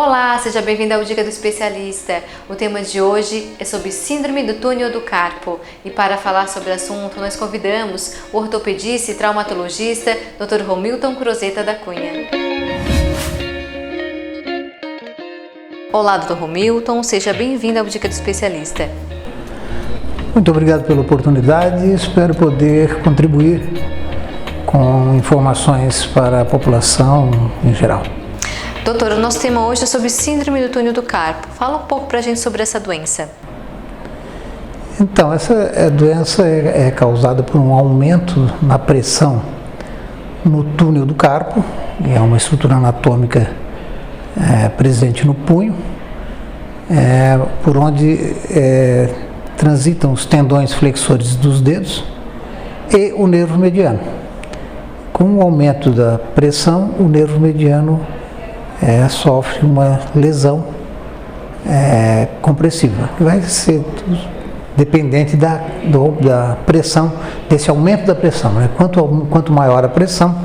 Olá, seja bem-vindo ao Dica do Especialista. O tema de hoje é sobre síndrome do túnel do carpo. E para falar sobre o assunto, nós convidamos o ortopedista e traumatologista Dr. Romilton Crozeta da Cunha. Olá, Dr. Romilton, seja bem-vindo ao Dica do Especialista. Muito obrigado pela oportunidade e espero poder contribuir com informações para a população em geral. Doutor, o nosso tema hoje é sobre síndrome do túnel do carpo. Fala um pouco para a gente sobre essa doença. Então, essa doença é causada por um aumento na pressão no túnel do carpo, que é uma estrutura anatômica presente no punho, por onde transitam os tendões flexores dos dedos e o nervo mediano. Com o aumento da pressão, o nervo mediano sofre uma lesão compressiva, que vai ser dependente da pressão, desse aumento da pressão. Né? Quanto maior a pressão,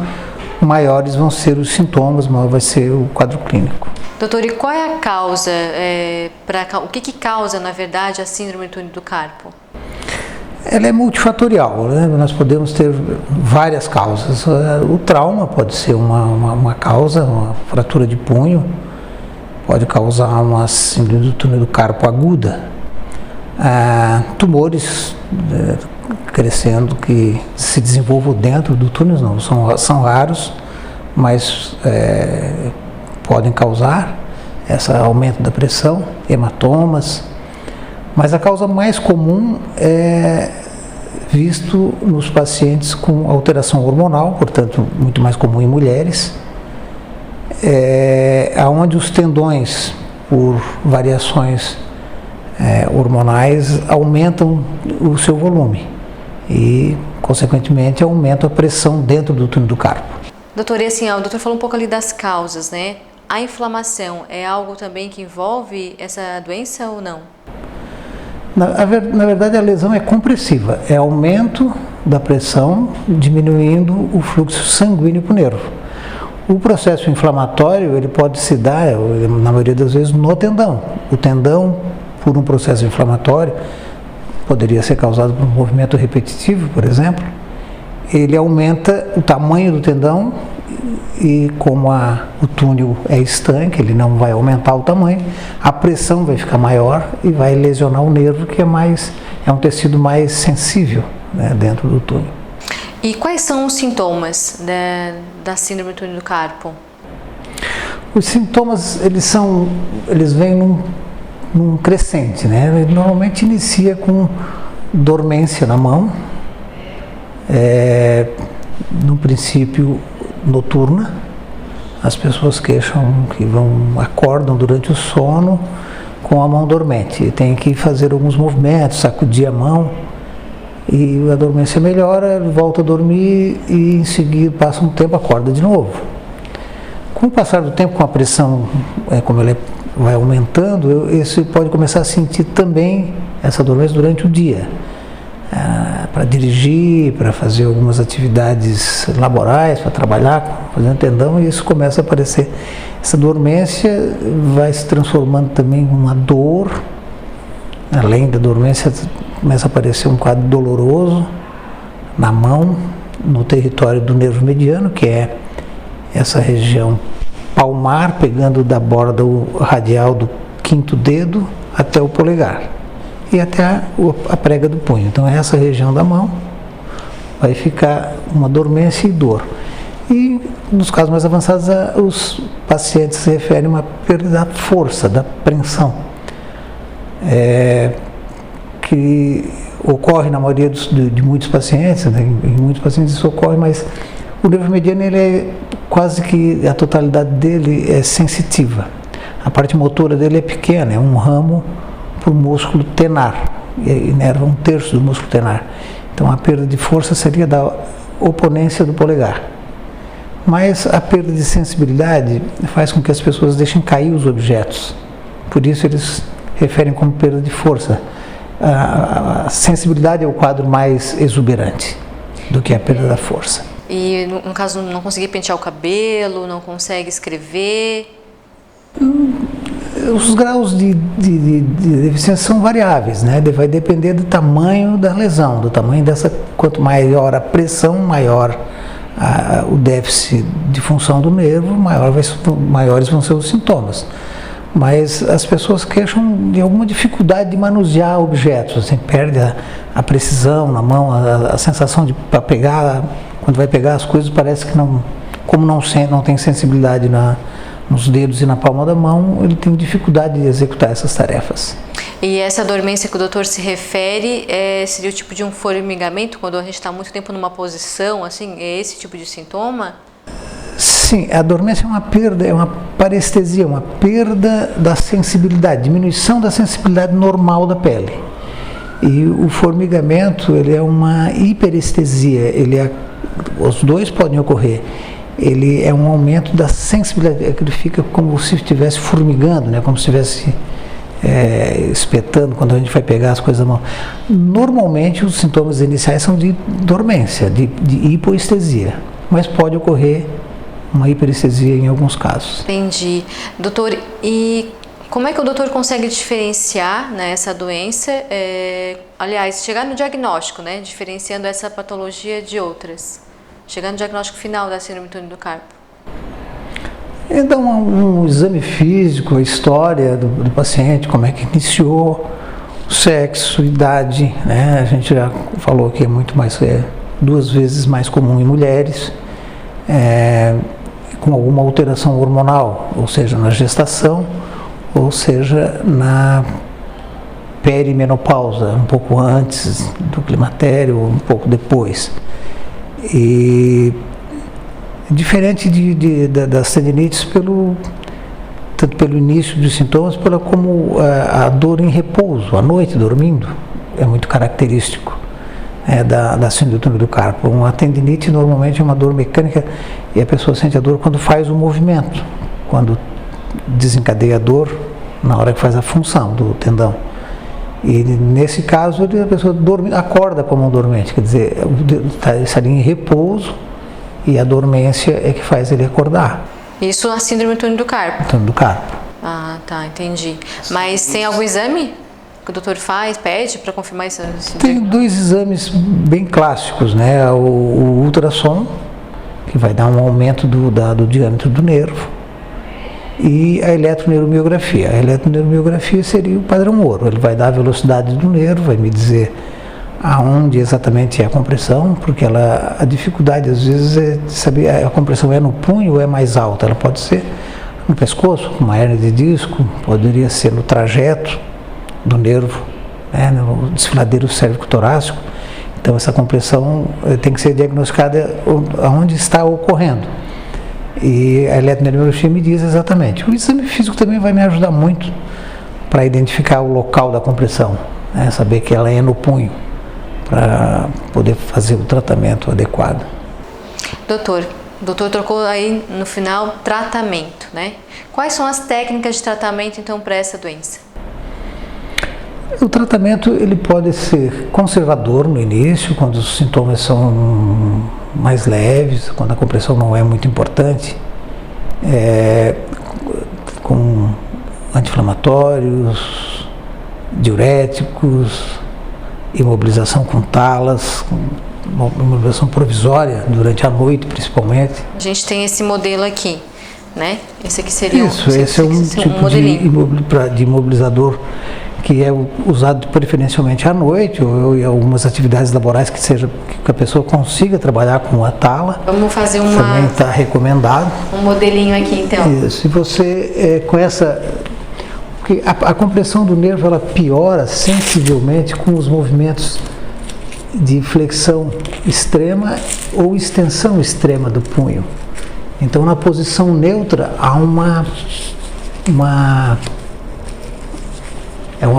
maiores vão ser os sintomas, maior vai ser o quadro clínico. Doutor, e qual é a causa, o que causa, na verdade, a síndrome do túnel do carpo? Ela é multifatorial, né? Nós podemos ter várias causas. O trauma pode ser uma causa, uma fratura de punho, pode causar uma síndrome do túnel do carpo aguda. Tumores crescendo que se desenvolvam dentro do túnel, não, são raros, mas podem causar esse aumento da pressão, hematomas. Mas a causa mais comum é visto nos pacientes com alteração hormonal, portanto, muito mais comum em mulheres, onde os tendões, por variações hormonais, aumentam o seu volume e, consequentemente, aumentam a pressão dentro do túnel do carpo. Doutor, e assim, o doutor falou um pouco ali das causas, né? A inflamação é algo também que envolve essa doença ou não? Na verdade, a lesão é compressiva, é aumento da pressão, diminuindo o fluxo sanguíneo para o nervo. O processo inflamatório, ele pode se dar, na maioria das vezes, no tendão. O tendão, por um processo inflamatório, poderia ser causado por um movimento repetitivo, por exemplo. Ele aumenta o tamanho do tendão e como o túnel é estanque, ele não vai aumentar o tamanho, a pressão vai ficar maior e vai lesionar o nervo, que é um tecido mais sensível, né, dentro do túnel. E quais são os sintomas da síndrome do túnel do carpo? Os sintomas, eles vêm num crescente, né? Ele normalmente inicia com dormência na mão, no princípio noturna. As pessoas queixam que acordam durante o sono com a mão dormente e tem que fazer alguns movimentos, sacudir a mão, e a dormência melhora, volta a dormir e em seguida passa um tempo, acorda de novo. Com o passar do tempo, com a pressão, como ela vai aumentando, esse pode começar a sentir também essa dormência durante o dia. Para dirigir, para fazer algumas atividades laborais, para trabalhar, fazendo tendão, e isso começa a aparecer. Essa dormência vai se transformando também em uma dor. Além da dormência, começa a aparecer um quadro doloroso na mão, no território do nervo mediano, que é essa região palmar, pegando da borda radial do quinto dedo até o polegar e até a prega do punho. Então, essa região da mão vai ficar uma dormência e dor. E, nos casos mais avançados, os pacientes se referem a uma perda da força, da preensão, que ocorre na maioria de muitos pacientes, né? Em muitos pacientes isso ocorre, mas o nervo mediano, ele quase que a totalidade dele é sensitiva. A parte motora dele é pequena, é um ramo por músculo tenar, e inerva um terço do músculo tenar. Então a perda de força seria da oponência do polegar. Mas a perda de sensibilidade faz com que as pessoas deixem cair os objetos. Por isso eles referem como perda de força. A sensibilidade é o quadro mais exuberante do que a perda da força. E no caso não conseguir pentear o cabelo, não consegue escrever? Os graus de deficiência são variáveis, né? Vai depender do tamanho da lesão, do tamanho dessa. Quanto maior a pressão, maior o déficit de função do nervo, maiores vão ser os sintomas. Mas as pessoas queixam de alguma dificuldade de manusear objetos, assim, perde a precisão na mão, a sensação de para pegar, quando vai pegar as coisas parece que não, como não tem sensibilidade nos dedos e na palma da mão, ele tem dificuldade de executar essas tarefas. E essa dormência que o doutor se refere seria o tipo de um formigamento, quando a gente está muito tempo numa posição, assim, é esse tipo de sintoma? Sim, a dormência é uma perda, é uma parestesia, uma perda da sensibilidade, diminuição da sensibilidade normal da pele. E o formigamento, ele é uma hiperestesia, os dois podem ocorrer. Ele é um aumento da sensibilidade, ele fica como se estivesse formigando, né? Como se estivesse espetando quando a gente vai pegar as coisas da mão. Normalmente os sintomas iniciais são de dormência, de hipoestesia, mas pode ocorrer uma hiperestesia em alguns casos. Entendi. Doutor, e como é que o doutor consegue diferenciar, né, essa doença, aliás, chegar no diagnóstico, né, diferenciando essa patologia de outras? Chegar no diagnóstico final da síndrome do túnel do carpo? Então, um exame físico, a história do paciente, como é que iniciou, sexo, idade, né? A gente já falou que é muito mais, 2 vezes mais comum em mulheres, com alguma alteração hormonal, ou seja, na gestação, ou seja, na perimenopausa, um pouco antes do climatério, um pouco depois. E diferente das tendinites, tanto pelo início dos sintomas, como a dor em repouso, à noite dormindo, é muito característico da síndrome do túnel do carpo. Uma tendinite normalmente é uma dor mecânica e a pessoa sente a dor quando faz o movimento, quando desencadeia a dor na hora que faz a função do tendão. E nesse caso a pessoa acorda com a mão dormente, quer dizer, está ali em repouso e a dormência é que faz ele acordar. Isso na síndrome do túnel do carpo? Túnel do carpo. Ah, tá, entendi. Mas tem algum exame que o doutor pede para confirmar isso? Tem 2 exames bem clássicos, né? O ultrassom, que vai dar um aumento do diâmetro do nervo, e a eletroneuromiografia. A eletroneuromiografia seria o padrão ouro. Ele vai dar a velocidade do nervo, vai me dizer aonde exatamente é a compressão, porque a dificuldade às vezes é de saber a compressão é no punho ou é mais alta. Ela pode ser no pescoço, uma hérnia de disco, poderia ser no trajeto do nervo, né, no desfiladeiro cérvico-torácico. Então essa compressão tem que ser diagnosticada aonde está ocorrendo. E a eletroneuromiografia me diz exatamente. O exame físico também vai me ajudar muito para identificar o local da compressão, né? Saber que ela é no punho, para poder fazer o tratamento adequado. Doutor, o doutor trocou aí no final tratamento, né? Quais são as técnicas de tratamento então para essa doença? O tratamento ele pode ser conservador no início, quando os sintomas são mais leves, quando a compressão não é muito importante, com anti-inflamatórios, diuréticos, imobilização com talas, uma imobilização provisória durante a noite principalmente. A gente tem esse modelo aqui, né? Esse aqui seria esse é um tipo de imobilizador que é usado preferencialmente à noite ou em algumas atividades laborais que a pessoa consiga trabalhar com a tala. Vamos fazer também está recomendado. Um modelinho aqui então. Se você com essa, porque a compressão do nervo ela piora sensivelmente com os movimentos de flexão extrema ou extensão extrema do punho. Então na posição neutra há uma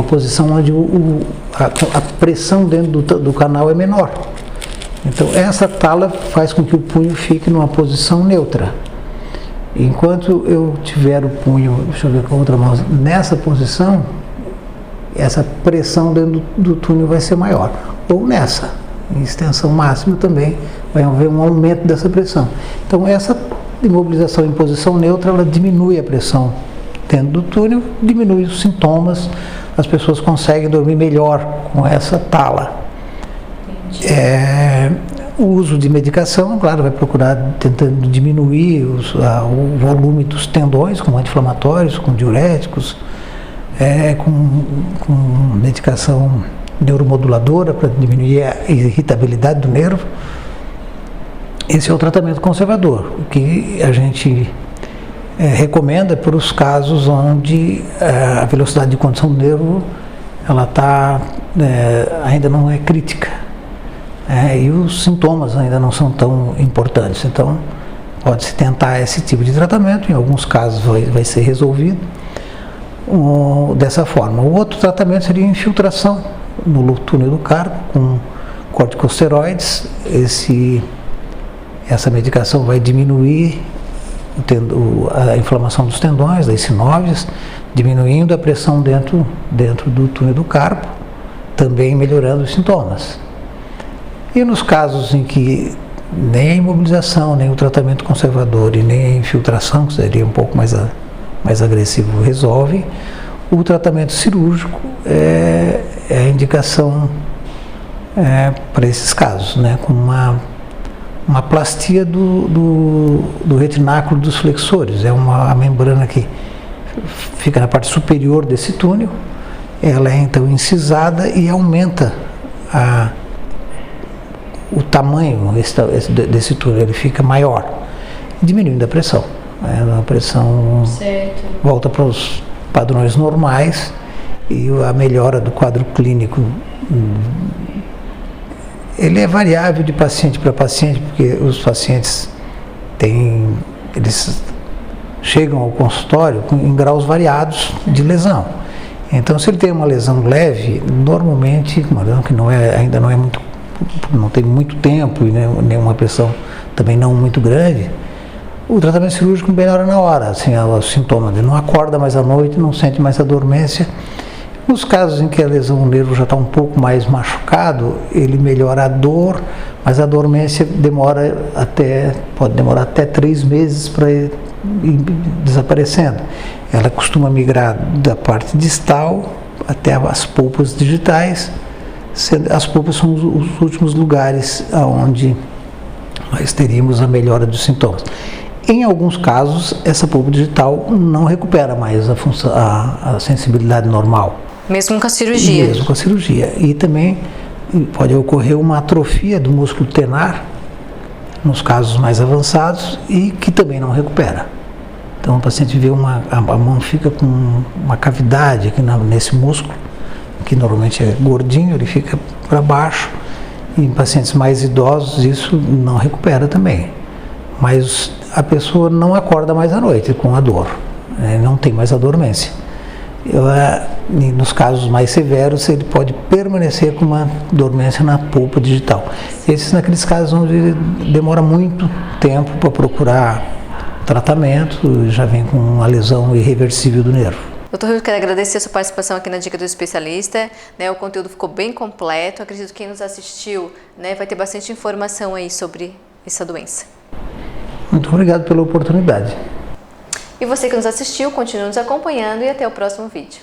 posição onde a pressão dentro do canal é menor. Então essa tala faz com que o punho fique numa posição neutra. Enquanto eu tiver o punho, deixa eu ver com a outra mão, nessa posição, essa pressão dentro do túnel vai ser maior. Ou nessa, em extensão máxima também, vai haver um aumento dessa pressão. Então essa imobilização em posição neutra, ela diminui a pressão dentro do túnel, diminui os sintomas, as pessoas conseguem dormir melhor com essa tala. O uso de medicação, claro, vai procurar tentando diminuir o volume dos tendões, com anti-inflamatórios, com diuréticos, com medicação neuromoduladora para diminuir a irritabilidade do nervo. Esse é o tratamento conservador, o que a gente recomenda para os casos onde a velocidade de condução do nervo ela ainda não é crítica, e os sintomas ainda não são tão importantes. Então, pode-se tentar esse tipo de tratamento, em alguns casos vai ser resolvido dessa forma. O outro tratamento seria infiltração no túnel do carpo com corticosteroides. Essa medicação vai diminuir a inflamação dos tendões, das sinóvias, diminuindo a pressão dentro do túnel do carpo, também melhorando os sintomas. E nos casos em que nem a imobilização, nem o tratamento conservador e nem a infiltração, que seria um pouco mais agressivo, resolve, o tratamento cirúrgico é a indicação para esses casos, né, com uma plastia do retináculo dos flexores. É a membrana que fica na parte superior desse túnel, ela é então incisada e aumenta o tamanho desse túnel, ele fica maior, diminuindo a pressão. A pressão volta para os padrões normais e a melhora do quadro clínico ele é variável de paciente para paciente, porque os pacientes eles chegam ao consultório em graus variados de lesão. Então, se ele tem uma lesão leve, normalmente, uma lesão que ainda não tem muito tempo e nenhuma pressão também não muito grande, o tratamento cirúrgico melhora na hora, assim, os sintomas. Ele não acorda mais à noite, não sente mais a dormência. Nos casos em que a lesão do nervo já está um pouco mais machucado, ele melhora a dor, mas a dormência pode demorar até 3 meses para ir desaparecendo. Ela costuma migrar da parte distal até as polpas digitais. As polpas são os últimos lugares onde nós teríamos a melhora dos sintomas. Em alguns casos, essa polpa digital não recupera mais a sensibilidade normal. Mesmo com a cirurgia? Mesmo com a cirurgia. E também pode ocorrer uma atrofia do músculo tenar, nos casos mais avançados, e que também não recupera. Então o paciente vê a mão fica com uma cavidade aqui nesse músculo, que normalmente é gordinho, ele fica para baixo, e em pacientes mais idosos isso não recupera também. Mas a pessoa não acorda mais à noite com a dor, não tem mais a dormência. Nos casos mais severos, ele pode permanecer com uma dormência na polpa digital. Esses naqueles casos onde demora muito tempo para procurar tratamento, já vem com uma lesão irreversível do nervo. Doutor, eu quero agradecer a sua participação aqui na Dica do Especialista. O conteúdo ficou bem completo. Acredito que quem nos assistiu vai ter bastante informação aí sobre essa doença. Muito obrigado pela oportunidade. E você que nos assistiu, continue nos acompanhando e até o próximo vídeo.